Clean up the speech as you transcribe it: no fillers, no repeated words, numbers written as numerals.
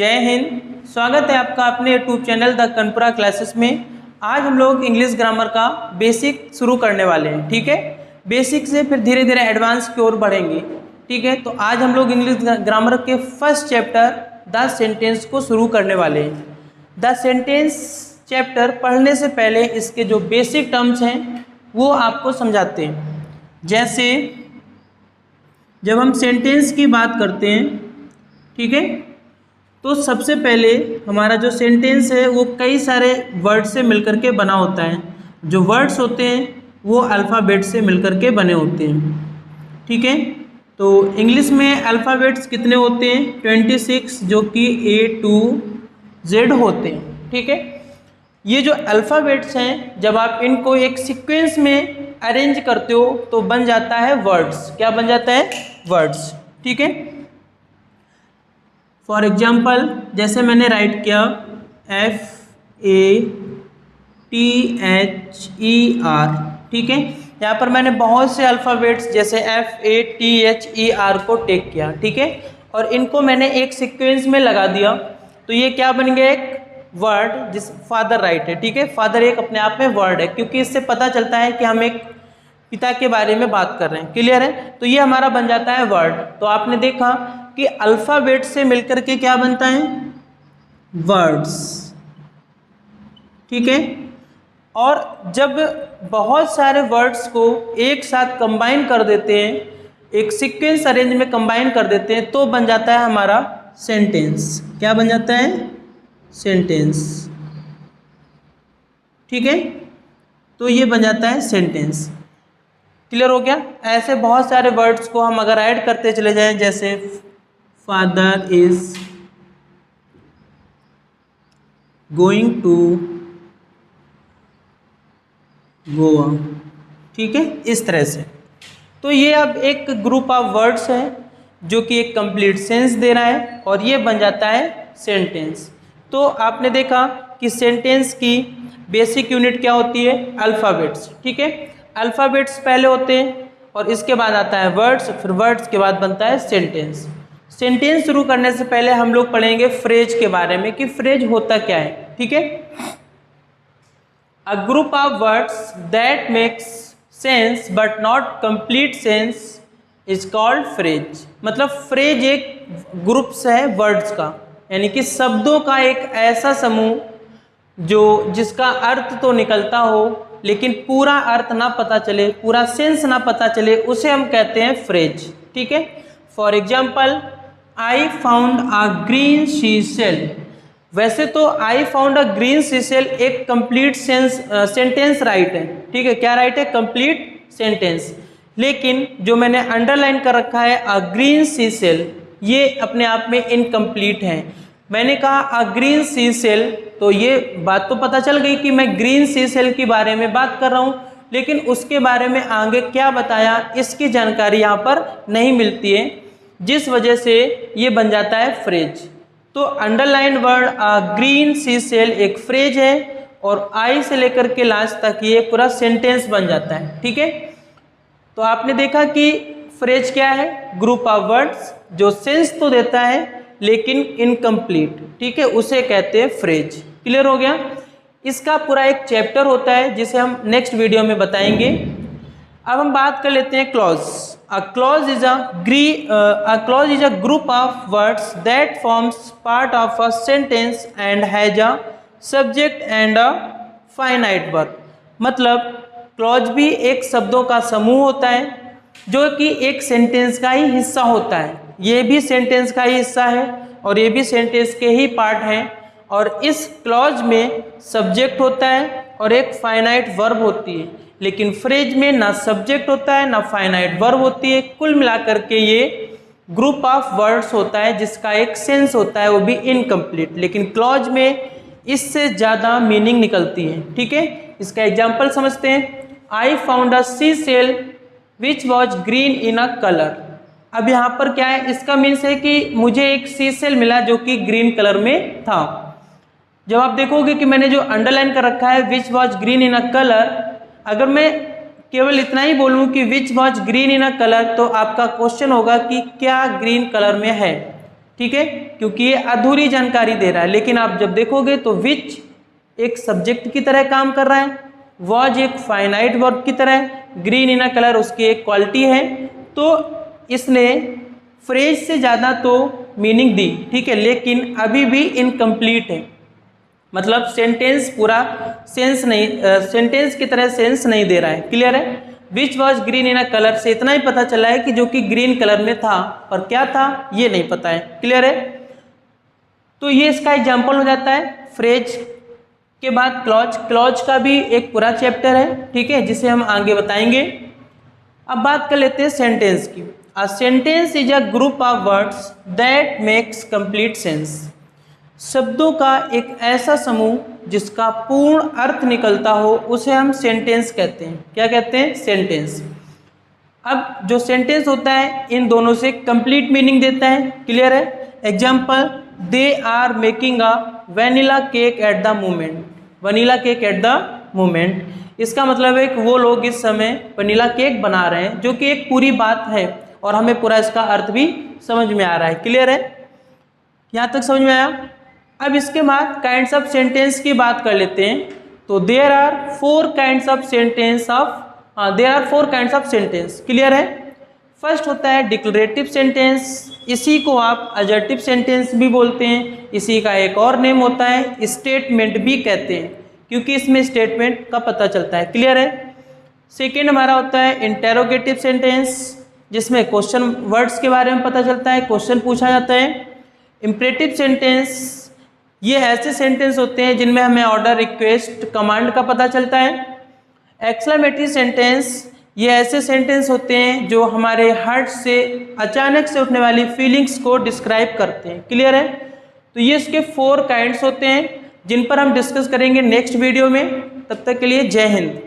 जय हिंद। स्वागत है आपका अपने यूट्यूब चैनल द कनपुरा क्लासेस में। आज हम लोग इंग्लिश ग्रामर का बेसिक शुरू करने वाले हैं। ठीक है, बेसिक से फिर धीरे धीरे एडवांस की ओर बढ़ेंगे। ठीक है, तो आज हम लोग इंग्लिश ग्रामर के फर्स्ट चैप्टर द सेंटेंस को शुरू करने वाले हैं। द सेंटेंस चैप्टर पढ़ने से पहले इसके जो बेसिक टर्म्स हैं वो आपको समझाते हैं। जैसे जब हम सेंटेंस की बात करते हैं, ठीक है, तो सबसे पहले हमारा जो सेंटेंस है वो कई सारे वर्ड से मिलकर के बना होता है। जो वर्ड्स होते हैं वो अल्फ़ाबेट से मिलकर के बने होते हैं। ठीक है, तो इंग्लिश में अल्फ़ाबेट्स कितने होते हैं? 26, जो कि A to Z होते हैं। ठीक है, ये जो अल्फ़ाबेट्स हैं जब आप इनको एक सीक्वेंस में अरेंज करते हो तो बन जाता है वर्ड्स। क्या बन जाता है? वर्ड्स। ठीक है, फॉर एग्जाम्पल जैसे मैंने राइट किया FATHER। ठीक है, यहाँ पर मैंने बहुत से अल्फ़ाबेट्स जैसे FATHER को टेक किया। ठीक है, और इनको मैंने एक सीक्वेंस में लगा दिया तो ये क्या बन गया? एक वर्ड, जिस फादर राइट है। ठीक है, फादर एक अपने आप में वर्ड है क्योंकि इससे पता चलता है कि हम एक पिता के बारे में बात कर रहे हैं। क्लियर है? तो ये हमारा बन जाता है वर्ड। तो आपने देखा कि अल्फ़ाबेट से मिलकर के क्या बनता है? वर्ड्स। ठीक है, और जब बहुत सारे वर्ड्स को एक साथ कंबाइन कर देते हैं, एक सीक्वेंस अरेंज में कंबाइन कर देते हैं तो बन जाता है हमारा सेंटेंस। क्या बन जाता है? सेंटेंस। ठीक है, तो ये बन जाता है सेंटेंस। क्लियर हो गया? ऐसे बहुत सारे वर्ड्स को हम अगर ऐड करते चले जाएं, जैसे father is going to Goa. ठीक है, इस तरह से। तो ये अब एक ग्रुप ऑफ वर्ड्स है जो कि एक कंप्लीट सेंस दे रहा है और ये बन जाता है सेंटेंस। तो आपने देखा कि सेंटेंस की बेसिक यूनिट क्या होती है? अल्फ़ाबेट्स। ठीक है, अल्फ़ाबेट्स पहले होते हैं और इसके बाद आता है वर्ड्स, फिर वर्ड्स के बाद बनता है सेंटेंस। सेंटेंस शुरू करने से पहले हम लोग पढ़ेंगे फ्रेज के बारे में कि फ्रेज होता क्या है। ठीक है, a group of words that makes sense but not complete sense is called phrase. मतलब फ्रेज एक ग्रुप है वर्ड्स का, यानी कि शब्दों का एक ऐसा समूह जो जिसका अर्थ तो निकलता हो लेकिन पूरा अर्थ ना पता चले, पूरा सेंस ना पता चले, उसे हम कहते हैं फ्रेज। ठीक है, for example I found a green seashell. वैसे तो आई फाउंड अ ग्रीन शीशेल एक कंप्लीट सेंटेंस राइट है। ठीक है, क्या राइट है? Complete sentence. लेकिन जो मैंने अंडरलाइन कर रखा है अ ग्रीन सीसेल, ये अपने आप में इनकम्प्लीट है। मैंने कहा अ ग्रीन सीसेल तो ये बात तो पता चल गई कि मैं ग्रीन सीसेल के बारे में बात कर रहा हूँ, लेकिन उसके बारे में आगे क्या बताया इसकी जानकारी यहाँ पर नहीं मिलती है, जिस वजह से ये बन जाता है फ्रेज। तो अंडरलाइन वर्ड अ ग्रीन सीसेल एक फ्रेज है और आई से लेकर के लास्ट तक ये पूरा सेंटेंस बन जाता है। ठीक है, तो आपने देखा कि फ्रेज क्या है? ग्रुप ऑफ वर्ड्स जो सेंस तो देता है लेकिन इनकम्प्लीट। ठीक है, उसे कहते हैं फ्रेज। क्लियर हो गया? इसका पूरा एक चैप्टर होता है जिसे हम नेक्स्ट वीडियो में बताएंगे। अब हम बात कर लेते हैं clause. A clause is a group of words that forms part of a sentence and has a subject and a finite verb. मतलब क्लॉज भी एक शब्दों का समूह होता है जो कि एक सेंटेंस का ही हिस्सा होता है। ये भी सेंटेंस का ही हिस्सा है और ये भी सेंटेंस के ही पार्ट हैं। और इस क्लॉज में सब्जेक्ट होता है और एक फाइनाइट वर्ब होती है, लेकिन फ्रेज में ना सब्जेक्ट होता है ना फाइनाइट वर्ब होती है। कुल मिलाकर के ये ग्रुप ऑफ वर्ड्स होता है जिसका एक सेंस होता है, वो भी इनकम्प्लीट। लेकिन क्लॉज में इससे ज़्यादा मीनिंग निकलती है। ठीक है, इसका एग्जाम्पल समझते हैं। I found a sea shell which was green in a colour. अब यहाँ पर क्या है? इसका मीन्स है कि मुझे एक सी सेल मिला जो कि ग्रीन कलर में था। जब आप देखोगे कि मैंने जो अंडरलाइन कर रखा है विच was green in a colour, अगर मैं केवल इतना ही बोलूँ कि विच was green in a colour तो आपका क्वेश्चन होगा कि क्या ग्रीन कलर में है। ठीक है, क्योंकि ये अधूरी जानकारी दे रहा है। लेकिन आप जब देखोगे तो विच एक सब्जेक्ट की तरह काम कर रहा है, वॉज एक फाइनाइट वर्ब की तरह, ग्रीन इन अ कलर उसकी एक क्वालिटी है, तो इसने फ्रेज से ज़्यादा तो मीनिंग दी, ठीक है, लेकिन अभी भी इनकम्प्लीट है, मतलब सेंटेंस पूरा सेंस नहीं, सेंटेंस की तरह सेंस नहीं दे रहा है। क्लियर है? विच was green in a colour से इतना ही पता चला है कि जो कि ग्रीन कलर में था, पर क्या था ये नहीं पता है। क्लियर है? तो ये इसका एग्जाम्पल हो जाता है। फ्रेज के बाद क्लॉज, क्लॉज का भी एक पूरा चैप्टर है, ठीक है, जिसे हम आगे बताएंगे। अब बात कर लेते हैं सेंटेंस की। A sentence is a group of words that makes complete sense. शब्दों का एक ऐसा समूह जिसका पूर्ण अर्थ निकलता हो, उसे हम सेंटेंस कहते हैं। क्या कहते हैं? सेंटेंस। अब जो सेंटेंस होता है इन दोनों से कंप्लीट मीनिंग देता है। क्लियर है? Example, they are making a vanilla cake at the moment. Vanilla cake at the moment, इसका मतलब है कि वो लोग इस समय वनीला केक बना रहे हैं, जो कि एक पूरी बात है और हमें पूरा इसका अर्थ भी समझ में आ रहा है। क्लियर है? यहाँ तक समझ में आया? अब इसके बाद काइंड्स ऑफ सेंटेंस की बात कर लेते हैं। तो there are four kinds of sentence sentence. Clear है? फर्स्ट होता है डिक्लेरेटिव सेंटेंस, इसी को आप अजर्टिव सेंटेंस भी बोलते हैं। इसी का एक और नेम होता है स्टेटमेंट भी कहते हैं, क्योंकि इसमें स्टेटमेंट का पता चलता है। क्लियर है? सेकेंड हमारा होता है इंटेरोगेटिव सेंटेंस, जिसमें क्वेश्चन वर्ड्स के बारे में पता चलता है, क्वेश्चन पूछा जाता है। इम्परेटिव सेंटेंस, ये ऐसे सेंटेंस होते हैं जिनमें हमें ऑर्डर, रिक्वेस्ट, कमांड का पता चलता है। एक्सक्लेमेटरी सेंटेंस, ये ऐसे सेंटेंस होते हैं जो हमारे हार्ट से अचानक से उठने वाली फीलिंग्स को डिस्क्राइब करते हैं। क्लियर है? तो ये इसके 4 काइंड्स होते हैं, जिन पर हम डिस्कस करेंगे नेक्स्ट वीडियो में। तब तक के लिए जय हिंद।